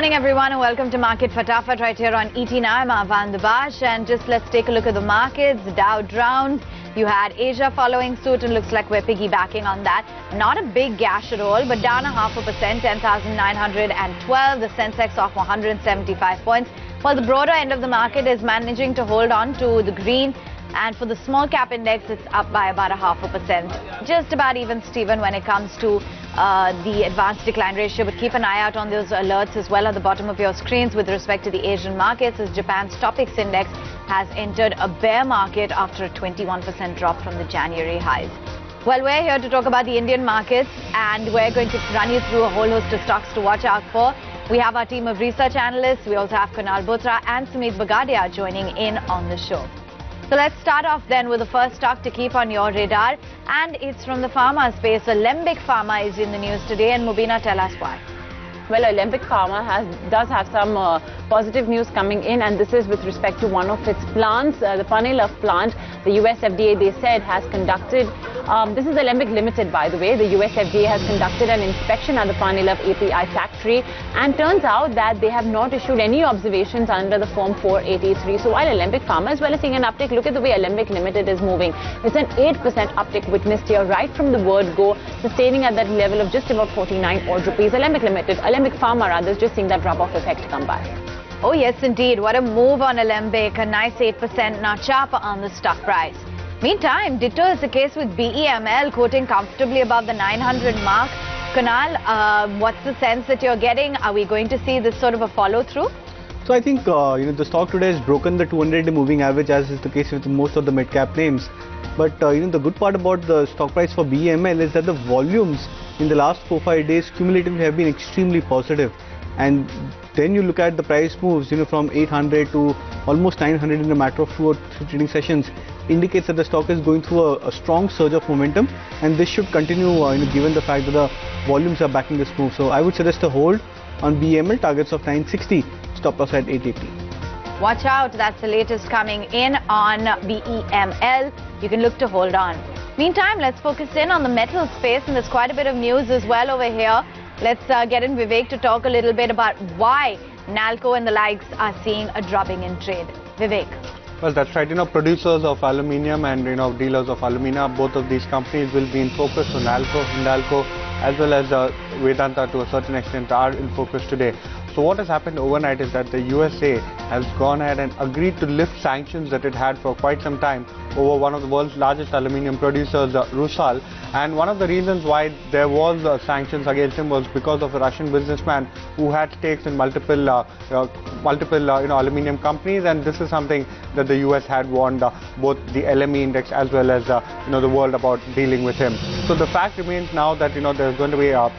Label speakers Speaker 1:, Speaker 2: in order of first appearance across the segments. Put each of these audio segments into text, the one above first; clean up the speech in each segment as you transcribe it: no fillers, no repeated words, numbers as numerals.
Speaker 1: morning everyone and welcome to Market Fatafat right here on ET Now. I'm Avan Dabash and just let's take a look at the markets. Dow down. You had Asia following suit and looks like we're piggybacking on that. Not a big gash at all, but down 0.5%, 10,912. The Sensex off 175 points. While the broader end of the market is managing to hold on to the green. And for the small cap index, it's up by about 0.5%. Just about even Steven when it comes to the advanced decline ratio. But keep an eye out on those alerts as well at the bottom of your screens with respect to the Asian markets, as Japan's Topix index has entered a bear market after a 21% drop from the January highs. Well, we're here to talk about the Indian markets and we're going to run you through a whole host of stocks to watch out for. We have our team of research analysts. We also have Kunal Botra and Sumit Bagadia joining in on the show. So let's start off then with the first stock to keep on your radar, and it's from the pharma space. Alembic Pharma is in the news today, and Mubina, tell us why.
Speaker 2: Well, Alembic Pharma does have some positive news coming in, and this is with respect to one of its plants, the Panelov plant. The US FDA, they said, has conducted, this is Alembic Limited, by the way. The US FDA has conducted an inspection at the Panelov API factory, and turns out that they have not issued any observations under the Form 483. So while Alembic Pharma as well as seeing an uptick, look at the way Alembic Limited is moving. It's an 8% uptick witnessed here right from the word go, sustaining at that level of just about 49 odd rupees. Alembic Pharma rather is just seeing that drop-off effect come by.
Speaker 1: Oh yes, indeed. What a move on Alembic. A nice 8% notch up on the stock price. Meantime, ditto is the case with BEML, quoting comfortably above the 900 mark. Kunal, what's the sense that you're getting? Are we going to see this sort of a follow-through?
Speaker 3: So I think the stock today has broken the 200-day moving average, as is the case with most of the mid-cap names. But the good part about the stock price for BEML is that the volumes in the last 4-5 days cumulatively have been extremely positive. And then you look at the price moves, from 800 to almost 900 in a matter of 2 or 3 trading sessions, indicates that the stock is going through a strong surge of momentum, and this should continue, given the fact that the volumes are backing this move. So I would suggest a hold on BEML, targets of 960, stop loss at 880.
Speaker 1: Watch out, that's the latest coming in on BEML. You can look to hold on. Meantime, let's focus in on the metal space, and there's quite a bit of news as well over here. Let's get in Vivek to talk a little bit about why Nalco and the likes are seeing a dropping in trade. Vivek.
Speaker 4: Well, that's right. Producers of aluminium and dealers of alumina, both of these companies will be in focus. So Nalco as well as Vedanta to a certain extent are in focus today. So what has happened overnight is that the USA has gone ahead and agreed to lift sanctions that it had for quite some time over one of the world's largest aluminium producers, Rusal. And one of the reasons why there was sanctions against him was because of a Russian businessman who had stakes in multiple aluminium companies, and this is something that the US had warned both the LME index as well as the world about dealing with him. So the fact remains now that there's going to be a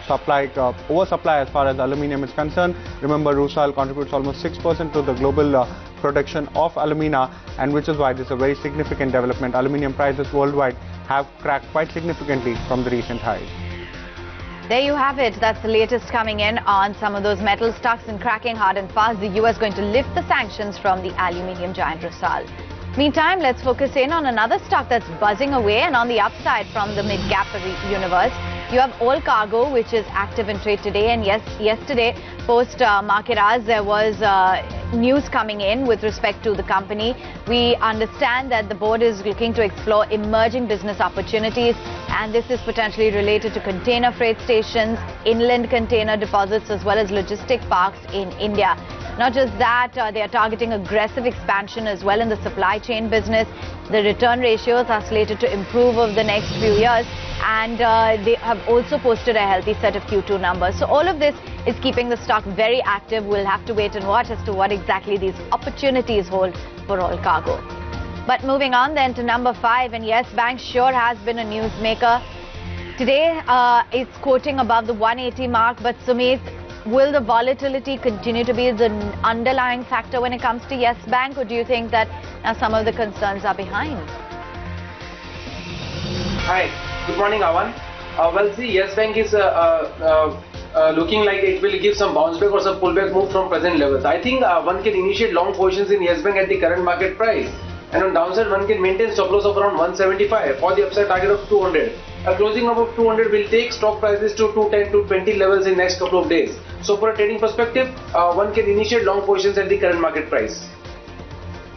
Speaker 4: oversupply as far as aluminium is concerned. Remember, Rusal contributes almost 6% to the global production of alumina, and which is why this is a very significant development. Aluminium prices worldwide have cracked quite significantly from the recent highs.
Speaker 1: There you have it. That's the latest coming in on some of those metal stocks and cracking hard and fast. The US going to lift the sanctions from the aluminium giant Rusal. Meantime, let's focus in on another stock that's buzzing away and on the upside from the mid-cap universe. You have All Cargo, which is active in trade today, and yes, yesterday post market hours there was news coming in with respect to the company. We understand that the board is looking to explore emerging business opportunities, and this is potentially related to container freight stations, inland container deposits, as well as logistic parks in India. Not just that, they are targeting aggressive expansion as well in the supply chain business. The return ratios are slated to improve over the next few years, and they have also posted a healthy set of Q2 numbers. So all of this is keeping the stock very active. We'll have to wait and watch as to what exactly these opportunities hold for All Cargo. But moving on then to number 5, and yes, Bank sure has been a newsmaker. Today, it's quoting above the 180 mark, but Sumit, will the volatility continue to be the underlying factor when it comes to Yes Bank, or do you think that now some of the concerns are behind?
Speaker 5: Hi, good morning, Avan. Well, see, Yes Bank is looking like it will give some bounce back or some pullback move from present levels. I think one can initiate long positions in Yes Bank at the current market price, and on downside one can maintain stop loss of around 175 for the upside target of 200. a closing above 200 will take stock prices to 210 to 20 levels in next couple of days. So for a trading perspective, one can initiate long positions at the current market price.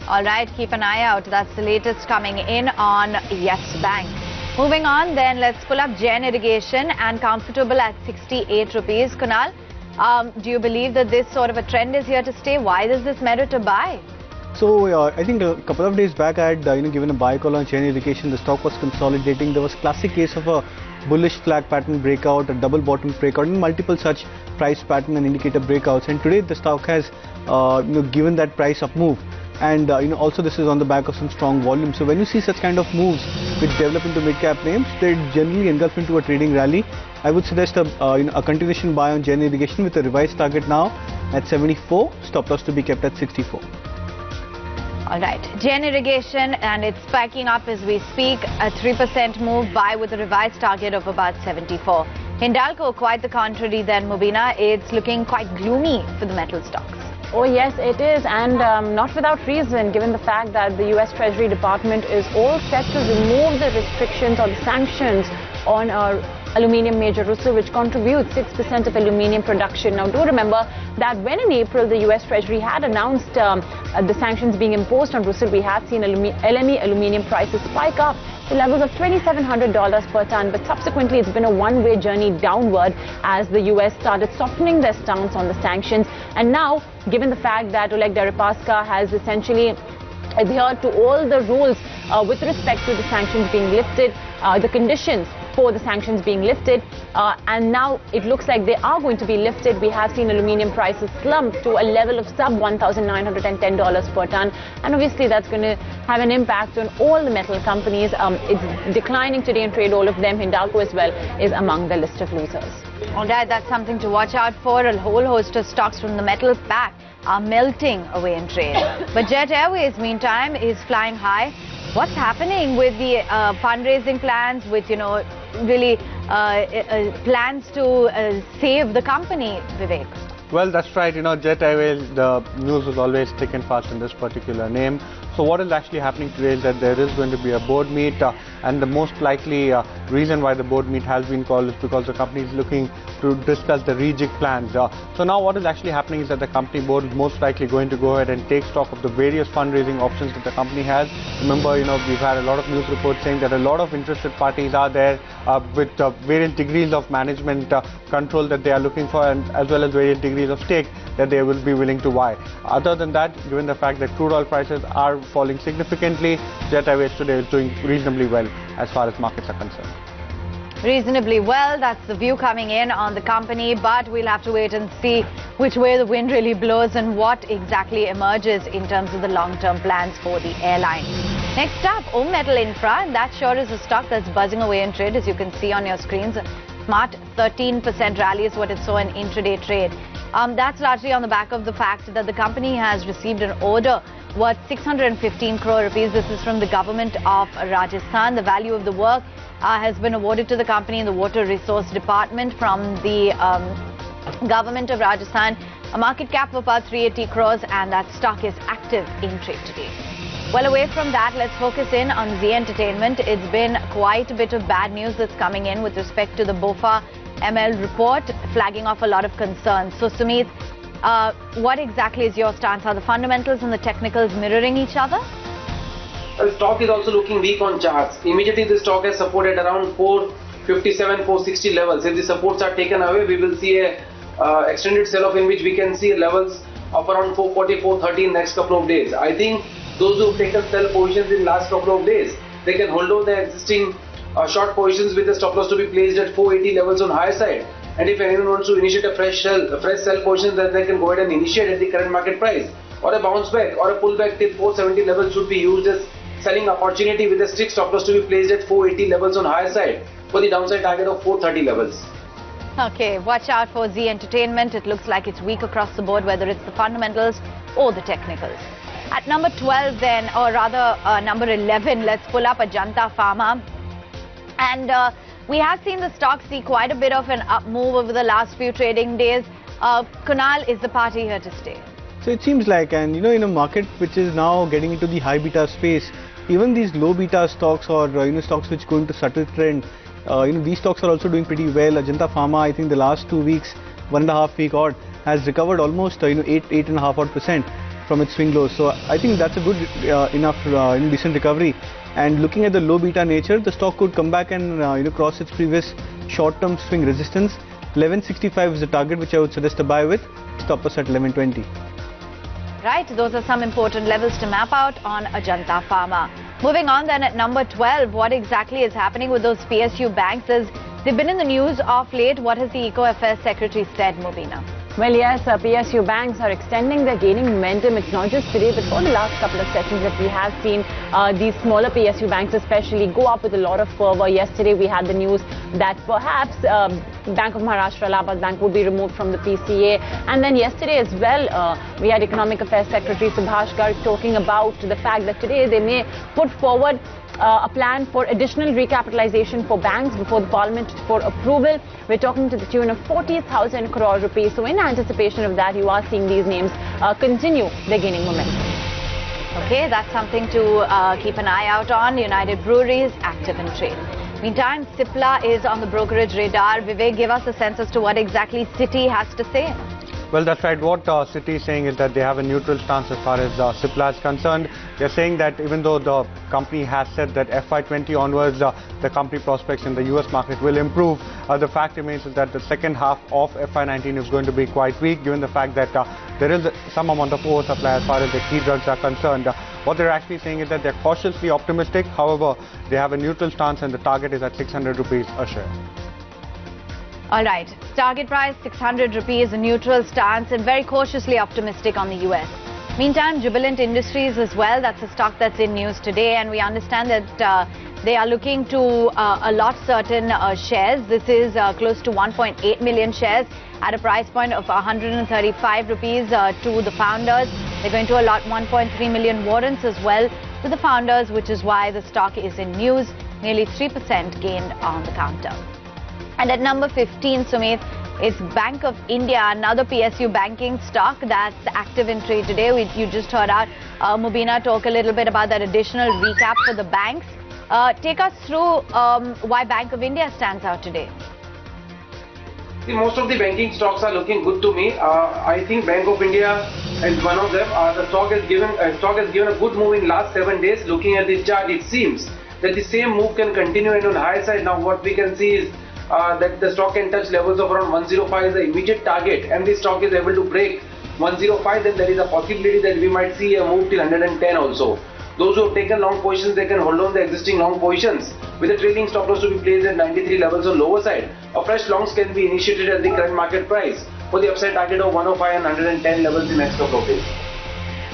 Speaker 1: All right, keep an eye out. That's the latest coming in on Yes Bank. Moving on, then let's pull up Jain Irrigation and comfortable at 68 rupees. Kunal, do you believe that this sort of a trend is here to stay? Why does this merit a buy?
Speaker 3: So I think a couple of days back I had given a buy call on Jain Irrigation. The stock was consolidating. There was classic case of a bullish flag pattern breakout, a double bottom breakout, and multiple such price pattern and indicator breakouts. And today the stock has given that price up move. And also this is on the back of some strong volume. So when you see such kind of moves which develop into mid-cap names, they generally engulf into a trading rally. I would suggest a continuation buy on Jain Irrigation with a revised target now at 74, stop loss to be kept at 64.
Speaker 1: All right, Jain Irrigation, and it's spiking up as we speak. A 3% move buy with a revised target of about 74. Hindalco, quite the contrary then, Mubina. It's looking quite gloomy for the metal stocks.
Speaker 2: Oh yes, it is, and not without reason, given the fact that the US Treasury Department is all set to remove the restrictions or the sanctions on aluminium major RUSL, which contributes 6% of aluminium production. Now, do remember that when in April the US Treasury had announced the sanctions being imposed on RUSL, we had seen LME aluminium prices spike up to levels of $2,700 per ton, but subsequently it's been a one-way journey downward as the US started softening their stance on the sanctions. And now, given the fact that Oleg Deripaska has essentially adhered to all the rules with respect to the sanctions being lifted, the conditions for the sanctions being lifted, and now it looks like they are going to be lifted. We have seen aluminium prices slump to a level of sub $1,910 per ton, and obviously that's going to have an impact on all the metal companies. It's declining today in trade, all of them. Hindalco as well is among the list of losers.
Speaker 1: All right, that's something to watch out for. A whole host of stocks from the metal pack are melting away in trade. But Jet Airways, meantime, is flying high. What's happening with the fundraising plans, with, really plans to save the company, Vivek?
Speaker 4: Well, that's right. Jet Airways, the news is always thick and fast in this particular name. So what is actually happening today is that there is going to be a board meet, and the most likely reason why the board meet has been called is because the company is looking to discuss the rejig plans. So now what is actually happening is that the company board is most likely going to go ahead and take stock of the various fundraising options that the company has. Remember, we've had a lot of news reports saying that a lot of interested parties are there with various degrees of management control that they are looking for, and as well as various degrees of stake that they will be willing to buy. Other than that, given the fact that crude oil prices are falling significantly, Jet Airways today is doing reasonably well as far as markets are concerned.
Speaker 1: Reasonably well, that's the view coming in on the company, but we'll have to wait and see which way the wind really blows and what exactly emerges in terms of the long-term plans for the airline. Next up, Om Metal Infra, and that sure is a stock that's buzzing away in trade, as you can see on your screens. A smart 13% rally is what it saw in intraday trade. That's largely on the back of the fact that the company has received an order worth 615 crore rupees. This is from the government of Rajasthan. The value of the work has been awarded to the company in the Water Resource Department from the government of Rajasthan. A market cap of about 380 crores, and that stock is active in trade today. Well, away from that, let's focus in on Zee Entertainment. It's been quite a bit of bad news that's coming in with respect to the BEML report, flagging off a lot of concerns. So, Sumit, what exactly is your stance? Are the fundamentals and the technicals mirroring each other?
Speaker 5: The stock is also looking weak on charts. Immediately, the stock has supported around 457, 460 levels. If the supports are taken away, we will see a extended sell-off in which we can see levels of around 440, 430 in next couple of days. I think those who have taken sell positions in last couple of days, they can hold on their existing short positions with the stop loss to be placed at 480 levels on higher side. And if anyone wants to initiate a fresh sell position, then they can go ahead and initiate at the current market price. Or a bounce back or a pullback till 470 levels should be used as selling opportunity with a strict stop loss to be placed at 480 levels on higher side for the downside target of 430 levels.
Speaker 1: Okay, watch out for Zee Entertainment. It looks like it's weak across the board, whether it's the fundamentals or the technicals. At number 12 then, or rather number 11, let's pull up Ajanta Pharma. And we have seen the stock see quite a bit of an up move over the last few trading days. Kunal, is the party here to stay?
Speaker 3: So it seems like, and in a market which is now getting into the high beta space, even these low beta stocks or stocks which go into subtle trend, These stocks are also doing pretty well. Ajanta Pharma, I think the last 2 weeks, 1.5 week odd, has recovered almost 8.5% from its swing lows. So I think that's a good enough decent recovery. And looking at the low beta nature, the stock could come back and cross its previous short-term swing resistance. 1165 is the target which I would suggest to buy with. Stop us at 1120.
Speaker 1: Right, those are some important levels to map out on Ajanta Pharma. Moving on then at number 12, what exactly is happening with those PSU banks? As they've been in the news of late, what has the Eco Affairs Secretary said, Mubina?
Speaker 2: Well, yes, PSU banks are extending their gaining momentum. It's not just today, but for the last couple of sessions that we have seen these smaller PSU banks especially go up with a lot of fervor. Yesterday, we had the news that perhaps Bank of Maharashtra, Allahabad Bank would be removed from the PCA. And then yesterday as well, we had Economic Affairs Secretary Subhash Garg talking about the fact that today they may put forward a plan for additional recapitalization for banks before the Parliament for approval. We're talking to the tune of 40,000 crore rupees. So in anticipation of that, you are seeing these names continue their gaining momentum.
Speaker 1: Okay, that's something to keep an eye out on. United Breweries active in trade. Meantime, Cipla is on the brokerage radar. Vivek, give us a sense as to what exactly Citi has to say.
Speaker 4: Well, that's right. What Citi is saying is that they have a neutral stance as far as Cipla is concerned. They're saying that even though the company has said that FY20 onwards, the company prospects in the US market will improve, the fact remains is that the second half of FY19 is going to be quite weak, given the fact that there is some amount of oversupply as far as the key drugs are concerned. What they're actually saying is that they're cautiously optimistic. However, they have a neutral stance and the target is at 600 rupees a share.
Speaker 1: All right, target price 600 rupees, a neutral stance, and very cautiously optimistic on the US. Meantime, Jubilant Industries as well, that's a stock that's in news today, and we understand that they are looking to allot certain shares. This is close to 1.8 million shares at a price point of 135 rupees to the founders. They're going to allot 1.3 million warrants as well to the founders, which is why the stock is in news, nearly 3% gained on the counter. And at number 15, Sumit, it's Bank of India, another PSU banking stock that's active in trade today. You just heard out Mubina talk a little bit about that additional recap for the banks. Take us through why Bank of India stands out today.
Speaker 5: See, most of the banking stocks are looking good to me. I think Bank of India is one of them. The stock has given a good move in last 7 days. Looking at the chart, it seems that the same move can continue, and on the high side now what we can see is that the stock can touch levels of around 105 is the immediate target, and the stock is able to break 105, then there is a possibility that we might see a move till 110 also. Those who have taken long positions, they can hold on the existing long positions with a trailing stop loss to be placed at 93 levels on lower side. A fresh longs can be initiated at the current market price for the upside target of 105 and 110 levels in next couple of days.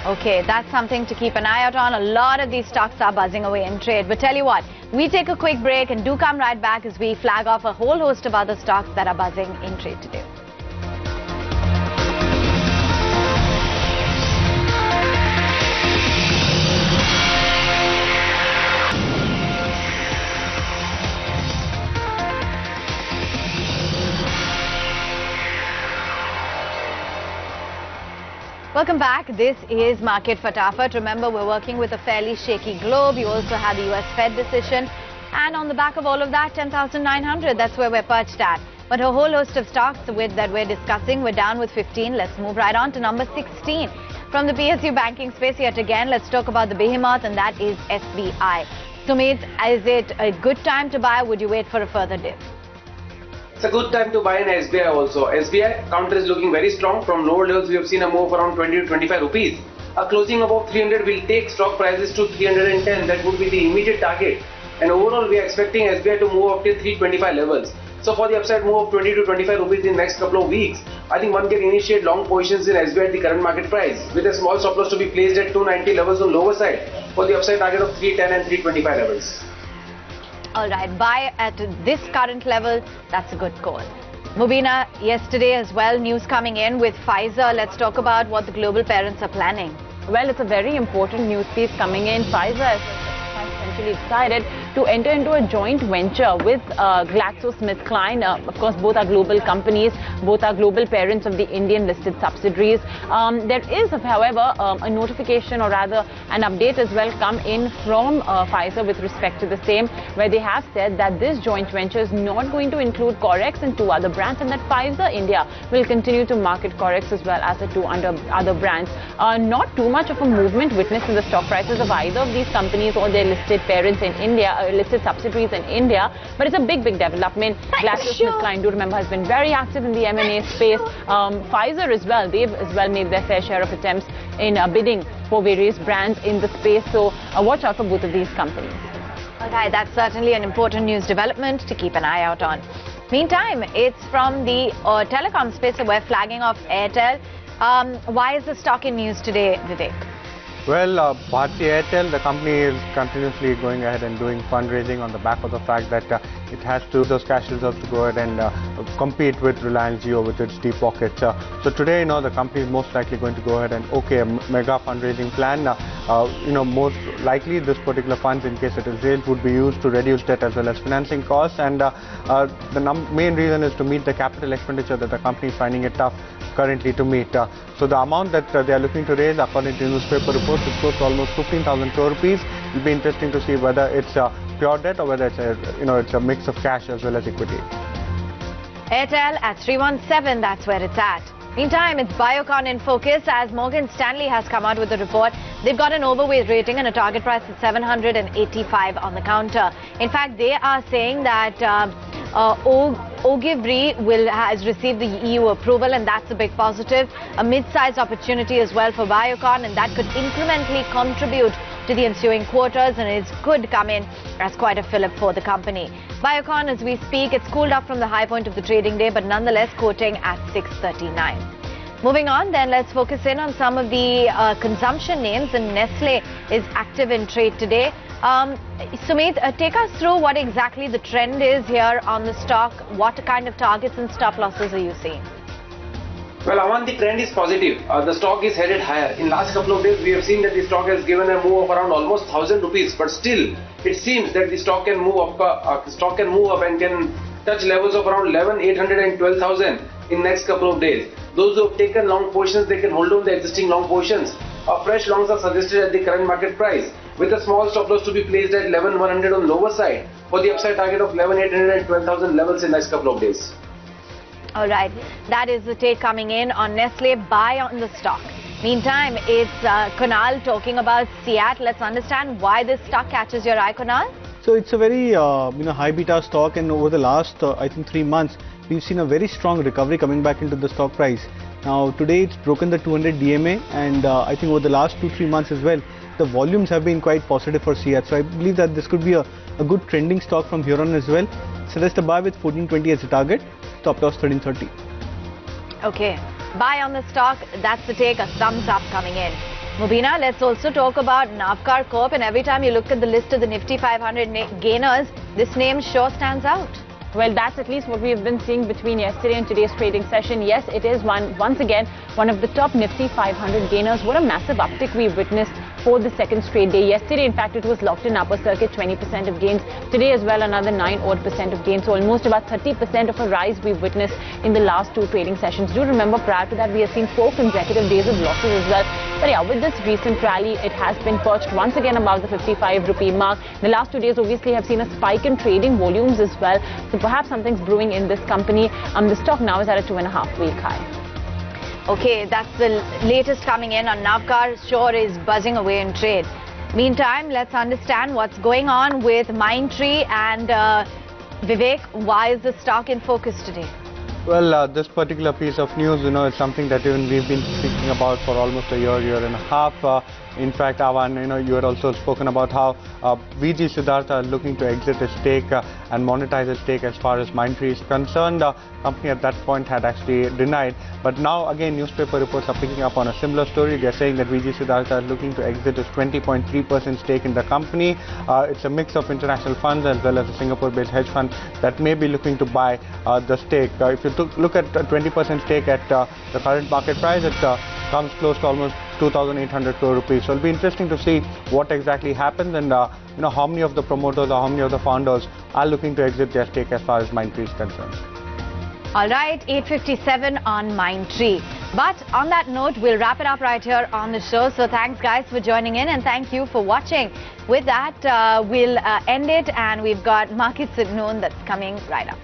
Speaker 1: Okay, that's something to keep an eye out on. A lot of these stocks are buzzing away in trade. But tell you what, we take a quick break and do come right back as we flag off a whole host of other stocks that are buzzing in trade today. Welcome back. This is Market Fatafat. Remember, we're working with a fairly shaky globe. You also had the US Fed decision. And on the back of all of that, 10,900, that's where we're perched at. But a whole host of stocks that we're discussing, we're down with 15. Let's move right on to number 16. From the PSU banking space yet again, let's talk about the behemoth, and that is SBI. Sumit, is it a good time to buy, or would you wait for a further dip?
Speaker 5: It's a good time to buy in SBI also. SBI counter is looking very strong. From lower levels, we have seen a move around 20 to 25 rupees. A closing above 300 will take stock prices to 310. That would be the immediate target. And overall, we are expecting SBI to move up to 325 levels. So for the upside move of 20 to 25 rupees in the next couple of weeks, I think one can initiate long positions in SBI at the current market price with a small stop loss to be placed at 290 levels on lower side for the upside target of 310 and 325 levels.
Speaker 1: All right, buy at this current level, that's a good call. Mubina, yesterday as well, news coming in with Pfizer. Let's talk about what the global parents are planning.
Speaker 2: Well, it's a very important news piece coming in. Pfizer has essentially decided to enter into a joint venture with GlaxoSmithKline. Of course, both are global companies, both are global parents of the Indian listed subsidiaries. There is, however, a notification, or rather an update as well, come in from Pfizer with respect to the same, where they have said that this joint venture is not going to include Corex and 2 other brands, and that Pfizer India will continue to market Corex as well as the 2 other brands. Not too much of a movement witnessed in the stock prices of either of these companies or their listed parents in India, listed subsidiaries in India, but it's a big development. GlaxoSmithKline, do remember, has been very active in the M&A space. Pfizer as well, they've as well made their fair share of attempts in bidding for various brands in the space. So watch out for both of these companies.
Speaker 1: Okay, that's certainly an important news development to keep an eye out on. Meantime, it's from the telecom space, so we're flagging off Airtel. Why is the stock in news today, Vivek?
Speaker 4: Well, Bharti Airtel, the company is continuously going ahead and doing fundraising on the back of the fact that it has to those cash reserves to go ahead and compete with Reliance Jio with its deep pockets. So today, the company is most likely going to go ahead and a mega fundraising plan. Most likely this particular funds, in case it is raised, would be used to reduce debt as well as financing costs. And the main reason is to meet the capital expenditure that the company is finding it tough currently to meet. So the amount that they are looking to raise, according to newspaper reports, is close to almost 15,000 crore rupees. It will be interesting to see whether it's pure debt or whether it's it's a mix of cash as well as equity.
Speaker 1: Airtel at 317, that's where it's at. Meantime, it's Biocon in focus as Morgan Stanley has come out with a report. They've got an overweight rating and a target price at 785 on the counter. In fact, they are saying that Ogivri has received the EU approval, and that's a big positive. A mid-sized opportunity as well for Biocon, and that could incrementally contribute to the ensuing quarters, and it could come in as quite a fillip for the company. Biocon, as we speak, it's cooled up from the high point of the trading day, but nonetheless quoting at 639. Moving on, then let's focus in on some of the consumption names, and Nestle is active in trade today. Sumit, take us through what exactly the trend is here on the stock. What kind of targets and stop losses are you seeing?
Speaker 5: Well, Aman, the trend is positive. The stock is headed higher. In last couple of days, we have seen that the stock has given a move of around almost 1,000 rupees. But still, it seems that the stock can move up, and can touch levels of around 11,800 and 12,000 in next couple of days. Those who have taken long positions, they can hold on the existing long positions. Fresh longs are suggested at the current market price, with a small stop loss to be placed at 11,100 on lower side for the upside target of 11,800 and 12,000 levels in next couple of days.
Speaker 1: All right, that is the take coming in on Nestle. Buy on the stock. Meantime, it's Kunal talking about CEAT. Let's understand why this stock catches your eye, Kunal.
Speaker 3: So it's a very high beta stock, and over the last I think 3 months we've seen a very strong recovery coming back into the stock price. Now today it's broken the 200 DMA, and I think over the last 2-3 months as well, the volumes have been quite positive for CEAT. So I believe that this could be a good trending stock from here on as well. Suggest a buy with 1420 as a target, stop loss 1330.
Speaker 1: Okay, buy on the stock. That's the take, a thumbs up coming in. Mubina, let's also talk about Navkar Corp, and every time you look at the list of the Nifty 500 gainers, this name sure stands out.
Speaker 2: Well, that's at least what we have been seeing between yesterday and today's trading session. Yes, it is once again one of the top Nifty 500 gainers. What a massive uptick we witnessed for the second straight day. Yesterday, in fact, it was locked in upper circuit, 20% of gains. Today as well, another 9% of gains. So almost about 30% of a rise we've witnessed in the last 2 trading sessions. Do remember, prior to that, we have seen 4 consecutive days of losses as well. But yeah, with this recent rally, it has been perched once again above the 55 rupee mark. The last 2 days obviously have seen a spike in trading volumes as well. So perhaps something's brewing in this company. The stock now is at a 2.5-week high.
Speaker 1: Okay, that's the latest coming in on Navkar. Sure is buzzing away in trade. Meantime, let's understand what's going on with Mindtree, and Vivek, why is the stock in focus today?
Speaker 4: Well, this particular piece of news, is something that even we've been speaking about for almost a year and a half. In fact, Avan, you had also spoken about how VG Siddhartha are looking to exit its stake and monetize its stake as far as Mindtree is concerned. The company at that point had actually denied. But now, again, newspaper reports are picking up on a similar story. They're saying that VG Siddhartha is looking to exit its 20.3% stake in the company. It's a mix of international funds as well as a Singapore-based hedge fund that may be looking to buy the stake. If you look at a 20% stake at the current market price, it comes close to almost 2,800 crore rupees. So it'll be interesting to see what exactly happens and how many of the promoters or how many of the founders are looking to exit their stake as far as Mindtree is concerned.
Speaker 1: All right, 8:57 on Mindtree. But on that note, we'll wrap it up right here on the show. So thanks guys for joining in and thank you for watching. With that, we'll end it and we've got Markets at Noon that's coming right up.